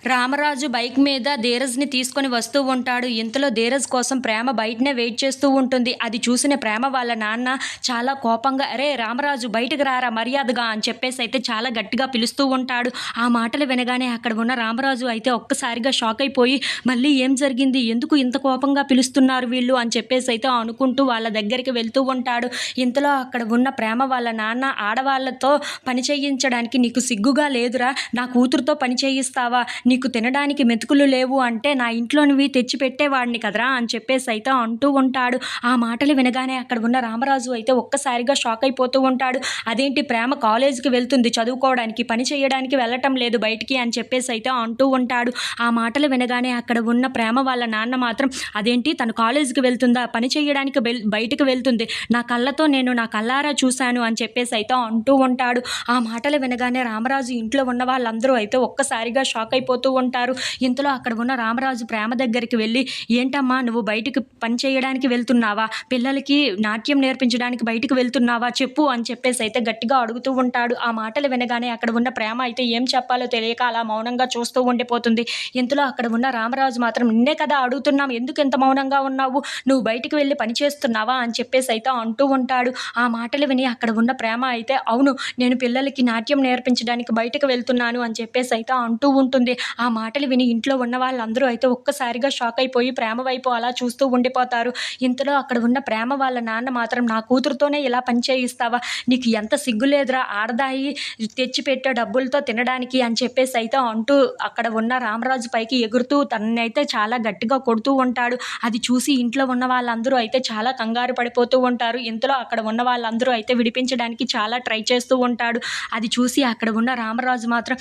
Ramaraju bike మీద ధీరజ్‌ని తీసుకొని వస్తూ ఉంటాడు. ఇంతలో ధీరజ్ కోసం ప్రేమ బయటనే వెయిట్ చేస్తూ ఉంటుంది. అది చూసిన ప్రేమ వాళ్ళ నాన్న చాలా కోపంగా "అరేయ్! రామరాజు బయటకు రారా మర్యాదగా" అని చెప్పేసైతే చాలా గట్టిగా పిలుస్తూ ఉంటాడు. ఆ మాటలు వినగానే అక్కడ ఉన్న రామరాజు అయితే ఒక్కసారిగా షాక్ అయిపోయి మళ్ళీ ఏం జరిగింది? ఎందుకు ఇంత కోపంగా పిలుస్తున్నారు వీళ్ళు? అని చెప్పేసైతే అనుకుంటూ వాళ్ళ దగ్గరికి వెళ్తూ ఉంటాడు. ఇంతలో అక్కడ ఉన్న ప్రేమ వాళ్ళ నాన్న "ఆడవాళ్ళతో పని చేయించడానికి నీకు సిగ్గుగా లేదురా? నా కూతురుతో పని చేయిస్తావా? నీకు తినడానికి మెతుకులు లేవు అంటే నా ఇంట్లోనివి తెచ్చిపెట్టేవాడిని కదరా" అని చెప్పేసైతే అంటూ ఉంటాడు. ఆ మాటలు వినగానే అక్కడ ఉన్న రామరాజు అయితే ఒక్కసారిగా షాక్ అయిపోతూ ఉంటాడు. అదేంటి ప్రేమ కాలేజీకి వెళ్తుంది చదువుకోవడానికి, పని చేయడానికి వెళ్ళటం లేదు బయటికి అని చెప్పేసైతే అంటూ ఉంటాడు. ఆ మాటలు వినగానే అక్కడ ఉన్న ప్రేమ వాళ్ళ నాన్న మాత్రం "అదేంటి తను కాలేజీకి వెళ్తుందా? పని చేయడానికి బయటికి వెళ్తుంది. నా కళ్ళారా చూశాను" అని చెప్పేసైతే అంటూ ఉంటాడు. ఆ మాటలు వినగానే రామరాజు ఇంట్లో ఉన్న వాళ్ళందరూ అయితే ఒక్కసారిగా షాక్ అయిపోతూ ఉంటారు. ఇంతలో అక్కడ ఉన్న రామరాజు ప్రేమ దగ్గరికి వెళ్ళి "ఏంటమ్మా నువ్వు బయటికి పని చేయడానికి వెళ్తున్నావా? పిల్లలకి నాట్యం నేర్పించడానికి బయటికి వెళ్తున్నావా? చెప్పు" అని చెప్పేసైతే గట్టిగా అడుగుతూ ఉంటాడు. ఆ మాటలు వినగానే అక్కడ ఉన్న ప్రేమ అయితే ఏం చెప్పాలో తెలియక అలా మౌనంగా చూస్తూ ఉండిపోతుంది. ఇంతలో అక్కడ ఉన్న రామరాజు మాత్రం "నిన్నే కదా అడుగుతున్నాం, ఎందుకు ఇంత మౌనంగా ఉన్నావు? నువ్వు బయటికి వెళ్ళి పని చేస్తున్నావా?" అని చెప్పేసైతే అంటూ ఉంటాడు. ఆ మాటలు విని అక్కడ ఉన్న ప్రేమ అయితే "అవును, నేను పిల్లలకి నాట్యం నేర్పించడానికి బయటకు వెళ్తున్నాను" అని చెప్పేసైతే అంటూ ఉంటుంది. ఆ మాటలు విని ఇంట్లో ఉన్న వాళ్ళందరూ అయితే ఒక్కసారిగా షాక్ అయిపోయి ప్రేమ వైపు అలా చూస్తూ ఉండిపోతారు. ఇంతలో అక్కడ ఉన్న ప్రేమ వాళ్ళ నాన్న మాత్రం "నా కూతురుతోనే ఇలా పని చేయిస్తావా? నీకు ఎంత సిగ్గు లేదురా? ఆడదాయి తెచ్చిపెట్టే డబ్బులతో తినడానికి" అని చెప్పేసైతే అంటూ అక్కడ ఉన్న రామరాజు పైకి ఎగురుతూ తననైతే చాలా గట్టిగా కొడుతూ ఉంటాడు. అది చూసి ఇంట్లో ఉన్న వాళ్ళందరూ అయితే చాలా కంగారు పడిపోతూ ఉంటారు. ఇంతలో అక్కడ ఉన్న వాళ్ళందరూ అయితే విడిపించడానికి చాలా ట్రై చేస్తూ ఉంటాడు. అది చూసి అక్కడ ఉన్న రామరాజు మాత్రం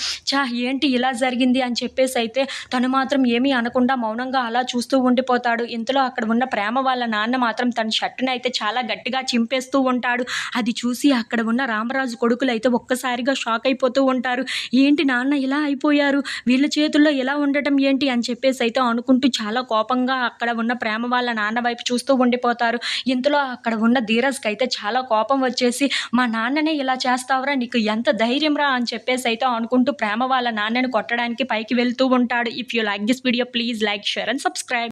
ఏంటి ఇలా జరిగింది అని చెప్పేసైతే తను మాత్రం ఏమీ అనకుండా మౌనంగా అలా చూస్తూ ఉండిపోతాడు. ఇంతలో అక్కడ ఉన్న ప్రేమ వాళ్ళ నాన్న మాత్రం తన షర్టునైతే చాలా గట్టిగా చింపేస్తూ ఉంటాడు. అది చూసి అక్కడ ఉన్న రామరాజు కొడుకులైతే ఒక్కసారిగా షాక్ అయిపోతూ ఉంటారు. "ఏంటి నాన్న ఇలా అయిపోయారు? వీళ్ళ చేతుల్లో ఇలా ఉండటం ఏంటి?" అని చెప్పేసైతే అనుకుంటూ చాలా కోపంగా అక్కడ ఉన్న ప్రేమ వాళ్ళ నాన్న వైపు చూస్తూ ఉండిపోతారు. ఇంతలో అక్కడ ఉన్న ధీరజ్‌కైతే చాలా కోపం వచ్చేసి "మా నాన్ననే ఇలా చేస్తావురా? నీకు ఎంత ధైర్యంరా?" అని చెప్పేసైతే అనుకుంటూ ప్రేమ వాళ్ళ నాన్నని కొట్టడానికి పైకి వెళ్తూ ఉంటాడు. If you like this video please like, share and subscribe.